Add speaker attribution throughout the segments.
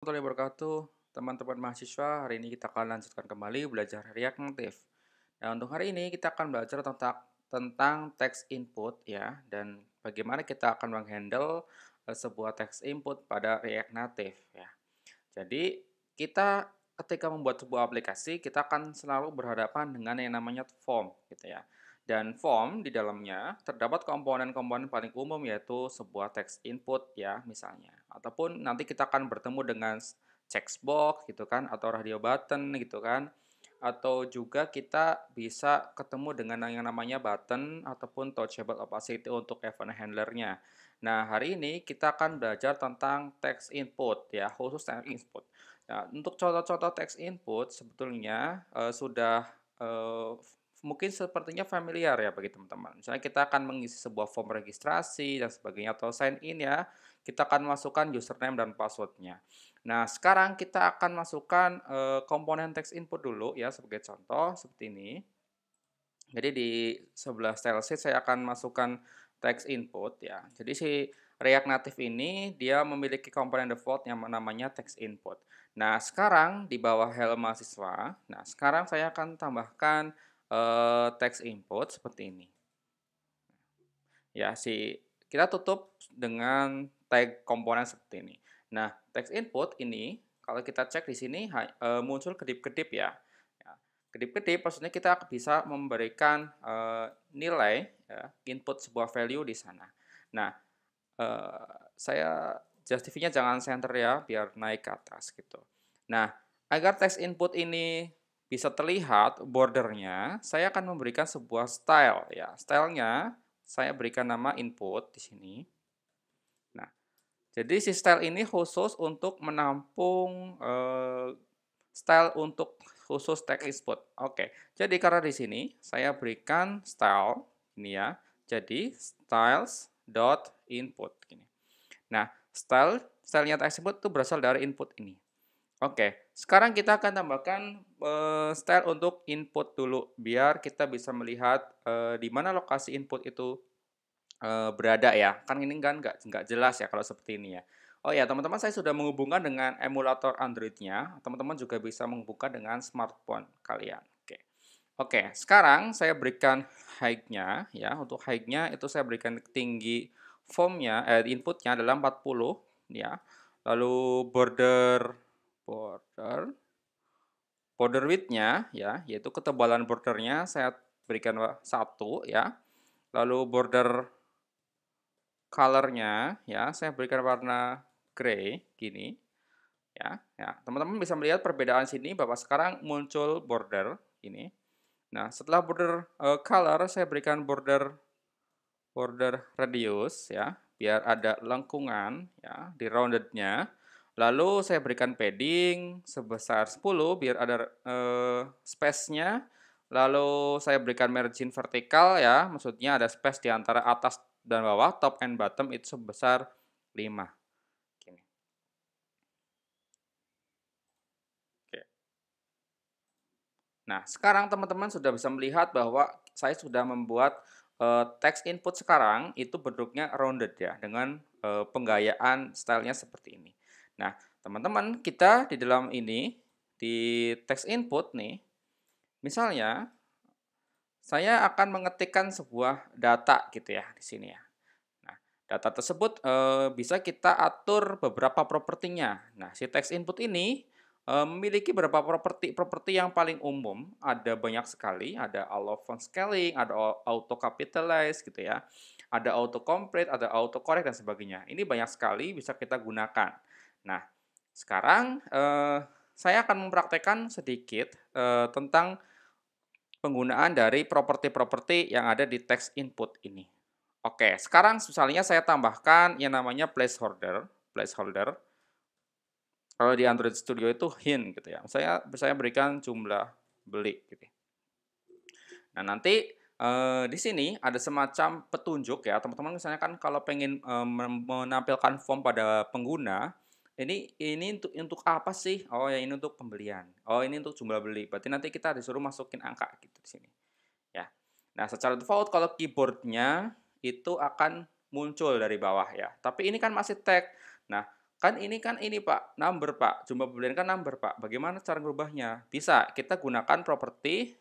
Speaker 1: Warahmatullahi wabarakatuh, teman-teman mahasiswa. Hari ini kita akan lanjutkan kembali belajar React Native. Nah, untuk hari ini kita akan belajar tentang text input ya, dan bagaimana kita akan menghandle sebuah text input pada React Native ya. Jadi, kita ketika membuat sebuah aplikasi, kita akan selalu berhadapan dengan yang namanya form gitu ya. Dan form di dalamnya terdapat komponen-komponen paling umum yaitu sebuah text input ya misalnya. Ataupun nanti kita akan bertemu dengan checkbox gitu kan atau radio button gitu kan. Atau juga kita bisa ketemu dengan yang namanya button ataupun touchable opacity untuk event handlernya. Nah, hari ini kita akan belajar tentang text input ya, khusus text input. Nah, untuk contoh-contoh text input sebetulnya sudah mungkin sepertinya familiar ya bagi teman-teman. Misalnya kita akan mengisi sebuah form registrasi dan sebagainya atau sign in ya, kita akan masukkan username dan passwordnya. Nah, sekarang kita akan masukkan komponen text input dulu ya sebagai contoh seperti ini. Jadi di sebelah style sheet saya akan masukkan text input ya. Jadi si React Native ini dia memiliki komponen default yang namanya text input. Nah, sekarang di bawah helm mahasiswa, nah sekarang saya akan tambahkan text input seperti ini. Ya, kita tutup dengan tag komponen seperti ini. Nah, text input ini kalau kita cek di sini muncul kedip-kedip ya. Ya, kedip-kedip maksudnya kita bisa memberikan nilai ya, input sebuah value di sana. Nah, saya justify-nya jangan center ya, biar naik ke atas gitu. Nah, agar text input ini bisa terlihat bordernya, saya akan memberikan sebuah style ya. Stylenya saya berikan nama input di sini. Nah, jadi si style ini khusus untuk menampung style untuk khusus text input. Oke, jadi karena di sini saya berikan style ini ya. Jadi styles dot input gini. Nah, stylenya text input itu berasal dari input ini. Oke, sekarang kita akan tambahkan style untuk input dulu biar kita bisa melihat di mana lokasi input itu berada ya. Kan ini kan nggak jelas ya kalau seperti ini ya. Oh ya, teman-teman saya sudah menghubungkan dengan emulator Android-nya. Teman-teman juga bisa menghubungkan dengan smartphone kalian. Oke. Oke, sekarang saya berikan height-nya ya. Untuk height-nya itu saya berikan tinggi input-nya adalah 40 ya. Lalu border border width-nya ya, yaitu ketebalan bordernya saya berikan 1 ya. Lalu border color-nya ya, saya berikan warna grey gini ya. Ya, teman-teman bisa melihat perbedaan sini bahwa sekarang muncul border ini. Nah, setelah border color saya berikan border border radius ya, biar ada lengkungan ya di rounded-nya. Lalu saya berikan padding sebesar 10 biar ada space-nya. Lalu saya berikan margin vertikal ya, maksudnya ada space di antara atas dan bawah, top and bottom itu sebesar 5. Gini. Oke. Nah, sekarang teman-teman sudah bisa melihat bahwa saya sudah membuat text input sekarang itu bentuknya rounded ya, dengan penggayaan stylenya seperti ini. Nah, teman-teman, kita di dalam ini, di text input nih, misalnya saya akan mengetikkan sebuah data gitu ya di sini ya. Nah, data tersebut bisa kita atur beberapa propertinya. Nah, si text input ini memiliki beberapa properti yang paling umum, ada banyak sekali, ada allow font scaling, ada auto capitalize gitu ya, ada auto complete, ada auto correct dan sebagainya. Ini banyak sekali bisa kita gunakan. Nah, sekarang saya akan mempraktekkan sedikit tentang penggunaan dari properti-properti yang ada di text input ini. Oke, sekarang misalnya saya tambahkan yang namanya placeholder. Placeholder. Kalau di Android Studio itu hint gitu ya. Saya berikan jumlah beli gitu. Nah, nanti di sini ada semacam petunjuk ya. Teman-teman misalnya kan kalau pengen menampilkan form pada pengguna, ini untuk apa sih? Oh ya, ini untuk pembelian. Oh, ini untuk jumlah beli. Berarti nanti kita disuruh masukin angka gitu di sini. Ya. Nah, secara default kalau keyboardnya itu akan muncul dari bawah ya. Tapi ini kan masih tag. Nah, Kan ini Pak, number Pak, jumlah pembelian kan number Pak, bagaimana cara ngerubahnya? Bisa, kita gunakan properti,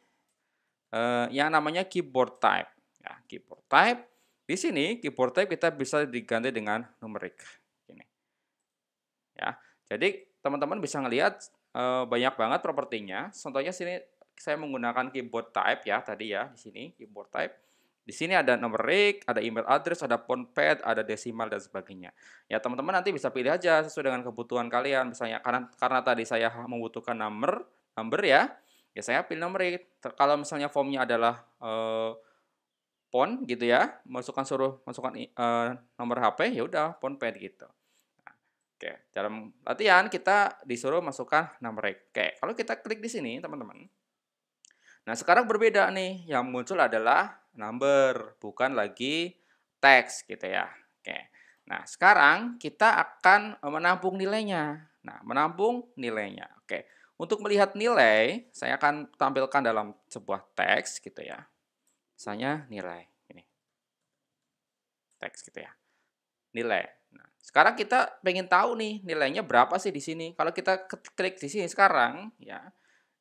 Speaker 1: yang namanya keyboard type. Ya, keyboard type, di sini keyboard type kita bisa diganti dengan numeric, ini, ya. Jadi teman-teman bisa ngelihat, banyak banget propertinya, contohnya sini saya menggunakan keyboard type ya, tadi ya, di sini keyboard type. Di sini ada numeric, ada email address, ada font pad, ada desimal dan sebagainya. Ya teman-teman nanti bisa pilih aja sesuai dengan kebutuhan kalian. Misalnya karena tadi saya membutuhkan number ya, ya saya pilih numeric. Kalau misalnya formnya adalah font gitu ya, suruh masukkan nomor HP, ya udah font pad gitu. Nah, oke, dalam latihan kita disuruh masukkan numeric. Oke, kalau kita klik di sini teman-teman. Nah, sekarang berbeda nih, yang muncul adalah number, bukan lagi teks gitu ya. Oke. Nah, sekarang kita akan menampung nilainya. Nah, menampung nilainya. Oke. Untuk melihat nilai, saya akan tampilkan dalam sebuah teks gitu ya. Misalnya nilai ini. Teks gitu ya. Nilai. Nah, sekarang kita pengen tahu nih nilainya berapa sih di sini. Kalau kita klik di sini sekarang ya,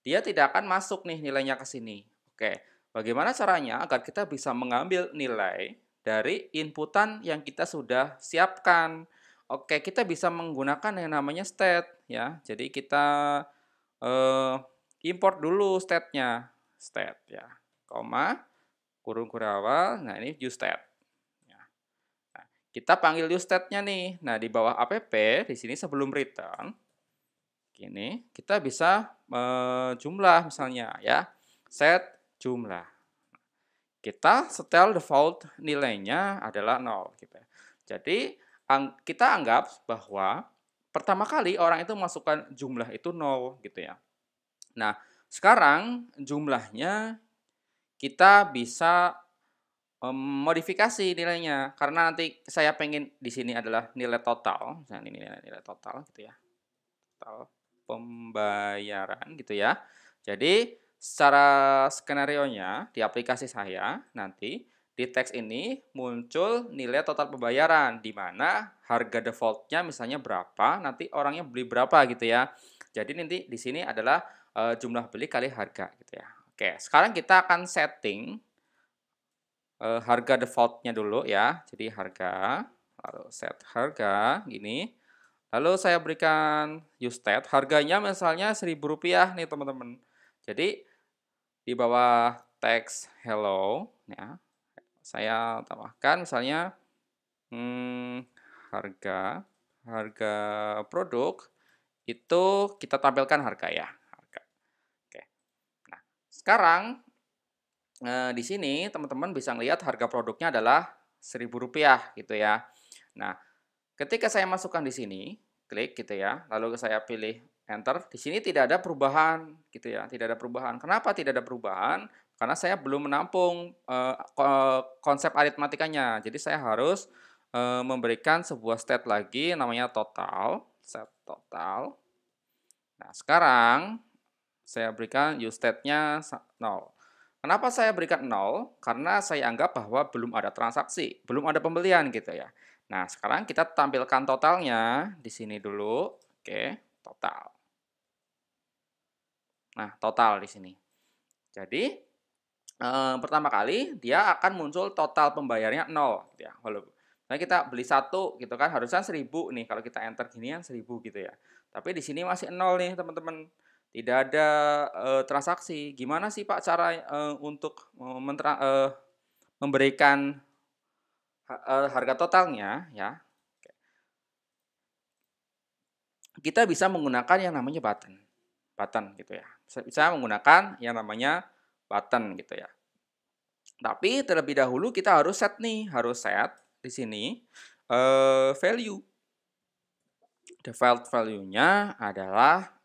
Speaker 1: dia tidak akan masuk nih nilainya ke sini. Oke, bagaimana caranya agar kita bisa mengambil nilai dari inputan yang kita sudah siapkan? Oke, kita bisa menggunakan yang namanya state ya. Jadi kita eh, import dulu state-nya. State ya. Koma, kurung kurawal. Nah, ini use state. Ya. Nah, kita panggil use state-nya nih. Nah, di bawah app di sini sebelum return ini kita bisa jumlah misalnya ya, set jumlah. Kita setel default nilainya adalah 0 gitu ya. Jadi kita anggap bahwa pertama kali orang itu masukkan jumlah itu 0 gitu ya. Nah, sekarang jumlahnya kita bisa modifikasi nilainya karena nanti saya pengen di sini adalah nilai total, misalnya ini nilai total gitu ya. Total pembayaran gitu ya. Jadi secara skenarionya di aplikasi saya nanti di teks ini muncul nilai total pembayaran di mana harga defaultnya misalnya berapa, nanti orangnya beli berapa gitu ya. Jadi nanti di sini adalah jumlah beli kali harga gitu ya. Oke, sekarang kita akan setting harga defaultnya dulu ya. Jadi harga, lalu set harga gini. Lalu saya berikan use state, harganya misalnya Rp1.000 nih teman-teman. Jadi di bawah teks hello ya, saya tambahkan misalnya harga harga produk itu kita tampilkan harga ya, harga. Oke. Nah, sekarang di sini teman-teman bisa melihat harga produknya adalah Rp1.000 gitu ya. Nah, ketika saya masukkan di sini, klik gitu ya, lalu saya pilih enter, di sini tidak ada perubahan gitu ya, tidak ada perubahan. Kenapa tidak ada perubahan? Karena saya belum menampung konsep aritmatikanya. Jadi saya harus memberikan sebuah state lagi namanya total, set total. Nah, sekarang saya berikan use state-nya 0. Kenapa saya berikan 0? Karena saya anggap bahwa belum ada transaksi, belum ada pembelian gitu ya. Nah, sekarang kita tampilkan totalnya di sini dulu. Oke, total. Nah, total di sini. Jadi, pertama kali dia akan muncul total pembayarannya 0 gitu ya. Nah, kita beli satu gitu kan harusnya 1.000 nih kalau kita enter ginian 1.000 gitu ya. Tapi di sini masih 0 nih, teman-teman. Tidak ada transaksi. Gimana sih Pak cara untuk memberikan harga totalnya ya? Kita bisa menggunakan yang namanya button. Button gitu ya. Bisa menggunakan yang namanya button gitu ya. Tapi terlebih dahulu kita harus set nih, harus set di sini value. Default value-nya adalah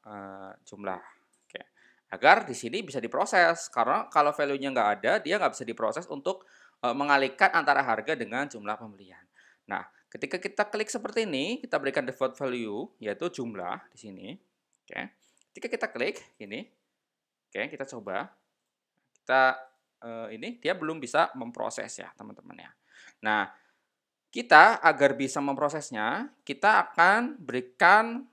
Speaker 1: jumlah. Oke. Agar di sini bisa diproses. Karena kalau value-nya nggak ada, dia nggak bisa diproses untuk mengalihkan antara harga dengan jumlah pembelian. Nah, ketika kita klik seperti ini, kita berikan default value, yaitu jumlah di sini. Oke. Ketika kita klik, ini. Oke, kita coba. Kita ini dia belum bisa memproses ya, teman-teman ya. Nah, Kita agar bisa memprosesnya, kita akan berikan,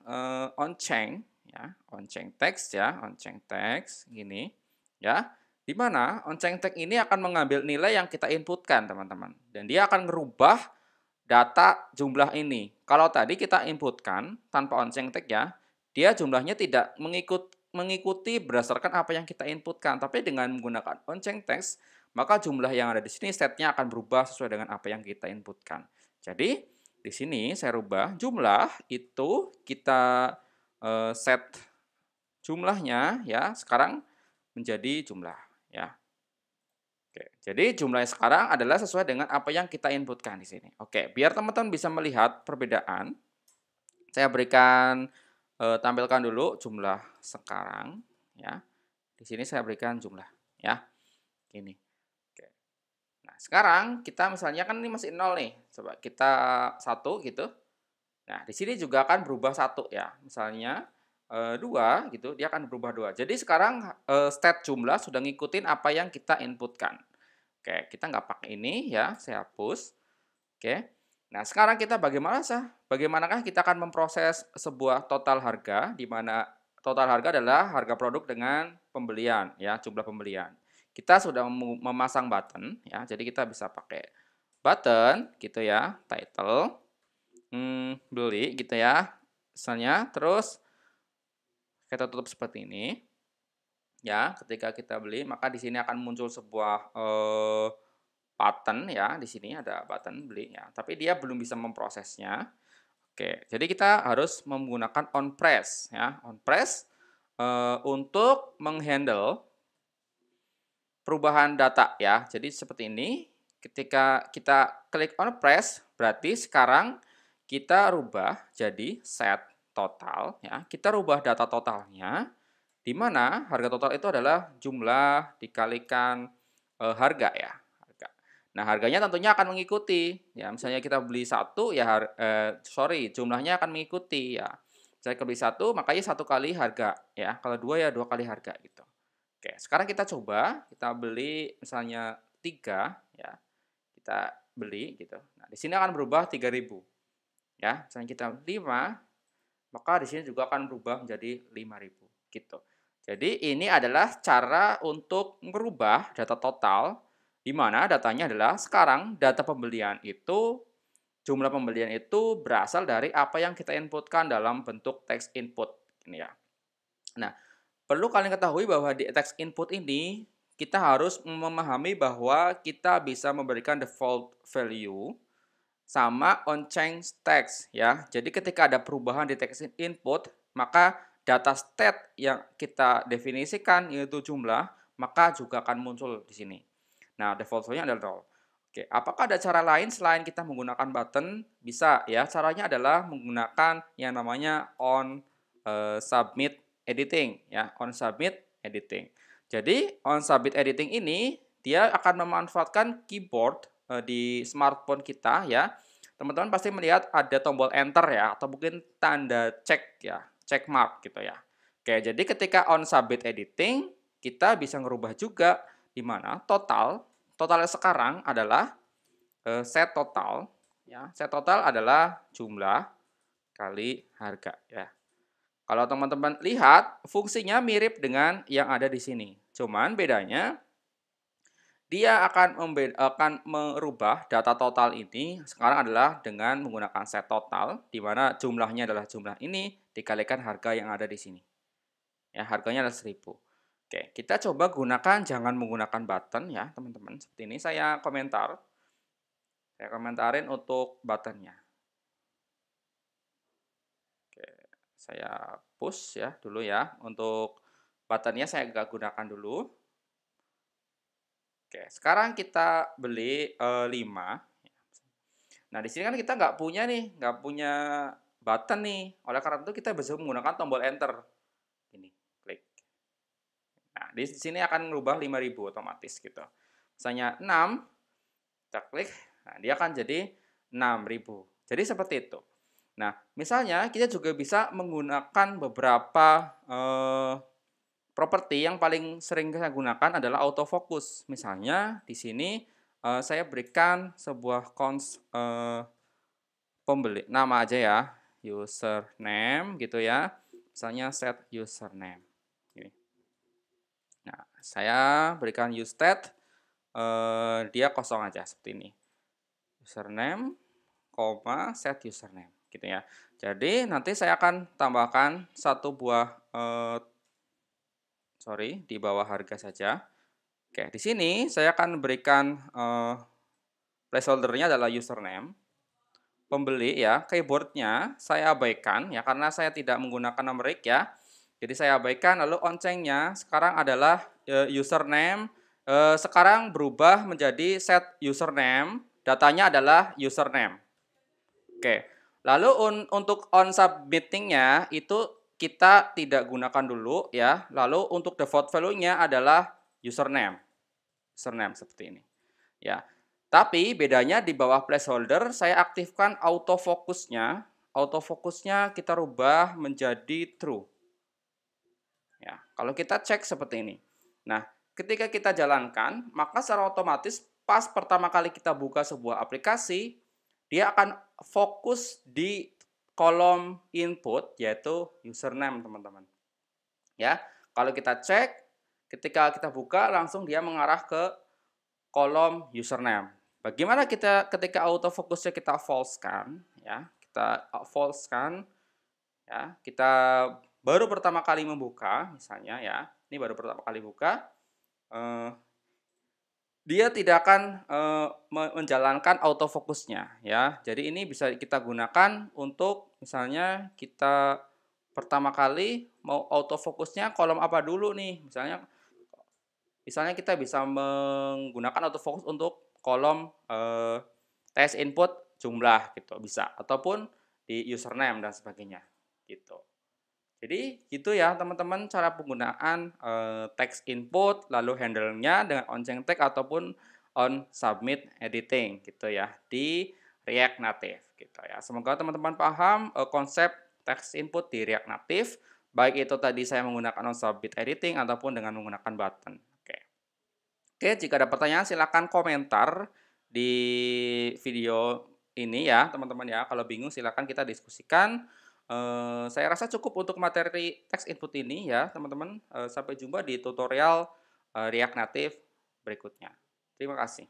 Speaker 1: onceng ya, onceng teks ya, onceng teks gini ya, di mana onceng teks ini akan mengambil nilai yang kita inputkan teman-teman, dan dia akan merubah data jumlah ini. Kalau tadi kita inputkan tanpa onceng tag ya, dia jumlahnya tidak mengikuti berdasarkan apa yang kita inputkan. Tapi dengan menggunakan onceng text, maka jumlah yang ada di sini setnya akan berubah sesuai dengan apa yang kita inputkan. Jadi di sini saya rubah jumlah itu kita set jumlahnya ya sekarang menjadi jumlah ya. Oke, jadi jumlahnya sekarang adalah sesuai dengan apa yang kita inputkan di sini. Oke, biar teman-teman bisa melihat perbedaan, saya berikan tampilkan dulu jumlah sekarang ya. Di sini saya berikan jumlah ya. Ini. Oke. Nah, sekarang kita misalnya kan ini masih 0 nih. Coba kita 1 gitu. Nah, di sini juga akan berubah 1 ya. Misalnya 2 gitu, dia akan berubah 2. Jadi sekarang state jumlah sudah ngikutin apa yang kita inputkan. Oke, kita nggak pakai ini ya, saya hapus. Oke. Nah, sekarang kita bagaimanakah kita akan memproses sebuah total harga, di mana total harga adalah harga produk dengan pembelian ya, jumlah pembelian. Kita sudah memasang button ya, jadi kita bisa pakai button gitu ya, title, beli gitu ya, misalnya, terus kita tutup seperti ini. Ya, ketika kita beli, maka di sini akan muncul sebuah button ya, di sini ada button beli ya, tapi dia belum bisa memprosesnya. Oke, jadi kita harus menggunakan on press ya, on press untuk menghandle perubahan data ya. Jadi seperti ini, ketika kita klik on press, berarti sekarang kita rubah jadi set total ya. Kita rubah data totalnya, di mana harga total itu adalah jumlah dikalikan harga ya. Harga. Nah, harganya tentunya akan mengikuti. Ya, misalnya kita beli satu ya, jumlahnya akan mengikuti ya. Misalnya kita beli satu, makanya satu kali harga ya. Kalau dua ya dua kali harga gitu. Oke, sekarang kita coba, kita beli misalnya 3 ya, kita beli gitu. Nah, di sini akan berubah 3.000 ya. Misalnya kita 5, maka di sini juga akan berubah menjadi 5.000 gitu. Jadi ini adalah cara untuk merubah data total, di mana datanya adalah sekarang data pembelian itu, jumlah pembelian itu berasal dari apa yang kita inputkan dalam bentuk text input ini ya. Nah, perlu kalian ketahui bahwa di text input ini, kita harus memahami bahwa kita bisa memberikan default value sama on-change text ya. Jadi ketika ada perubahan di text input, maka data state yang kita definisikan yaitu jumlah, maka juga akan muncul di sini. Nah, default value-nya adalah 0. Oke, apakah ada cara lain selain kita menggunakan button? Bisa ya. Caranya adalah menggunakan yang namanya on submit editing ya, on submit editing. Jadi, on submit editing ini dia akan memanfaatkan keyboard di smartphone kita ya. Teman-teman pasti melihat ada tombol enter ya, atau mungkin tanda cek ya, check mark gitu ya. Oke, jadi ketika on submit editing, kita bisa ngerubah juga di mana totalnya sekarang adalah set total ya. Set total adalah jumlah kali harga ya. Kalau teman-teman lihat, fungsinya mirip dengan yang ada di sini. Cuman bedanya, dia akan merubah data total ini sekarang adalah dengan menggunakan set total, di mana jumlahnya adalah jumlah ini dikalikan harga yang ada di sini. Ya, harganya adalah 1.000. Oke, kita coba gunakan, jangan menggunakan button ya, teman-teman. Seperti ini saya komentarin untuk buttonnya. Saya push ya dulu ya. Untuk buttonnya saya nggak gunakan dulu. Oke, sekarang kita beli 5. Nah, di sini kan kita nggak punya button nih. Oleh karena itu kita bisa menggunakan tombol enter. Ini, klik. Nah, di sini akan merubah 5.000 otomatis gitu. Misalnya 6, kita klik. Nah, dia akan jadi 6.000. Jadi seperti itu. Nah, misalnya kita juga bisa menggunakan beberapa properti yang paling sering saya gunakan adalah autofocus. Misalnya di sini Saya berikan sebuah pembeli nama aja ya, username gitu ya. Misalnya set username. Gini. Nah, saya berikan useStat, dia kosong aja seperti ini. Username, set username gitu ya. Jadi nanti saya akan tambahkan satu buah di bawah harga saja. Oke, di sini saya akan berikan placeholder-nya adalah username. Pembeli ya, keyboard-nya saya abaikan ya karena saya tidak menggunakan numerik ya. Jadi saya abaikan, lalu oncengnya sekarang adalah username, sekarang berubah menjadi set username, datanya adalah username. Oke, lalu untuk on submitting-nya itu kita tidak gunakan dulu ya. Lalu untuk default value-nya adalah username. Username seperti ini. Ya. Tapi bedanya di bawah placeholder saya aktifkan autofocus-nya. Autofocus-nya kita rubah menjadi true. Ya, kalau kita cek seperti ini. Nah, ketika kita jalankan, maka secara otomatis pas pertama kali kita buka sebuah aplikasi, dia akan fokus di kolom input yaitu username, teman-teman. Ya, kalau kita cek ketika kita buka langsung dia mengarah ke kolom username. Bagaimana kita ketika autofocusnya kita false kan, ya, kita false kan, ya, kita baru pertama kali membuka, misalnya ya, ini baru pertama kali buka, dia tidak akan menjalankan autofokusnya, ya. Jadi ini bisa kita gunakan untuk misalnya kita pertama kali mau autofokusnya kolom apa dulu nih, misalnya kita bisa menggunakan autofocus untuk kolom test input jumlah gitu bisa, ataupun di username dan sebagainya gitu. Jadi gitu ya teman-teman cara penggunaan text input lalu handle-nya dengan onceng tag ataupun on submit editing gitu ya di React Native gitu ya. Semoga teman-teman paham konsep text input di React Native baik itu tadi saya menggunakan on submit editing ataupun dengan menggunakan button. Oke, jika ada pertanyaan silakan komentar di video ini ya, teman-teman ya. Kalau bingung silakan kita diskusikan. Saya rasa cukup untuk materi teks input ini ya, teman-teman. Sampai jumpa di tutorial React Native berikutnya. Terima kasih.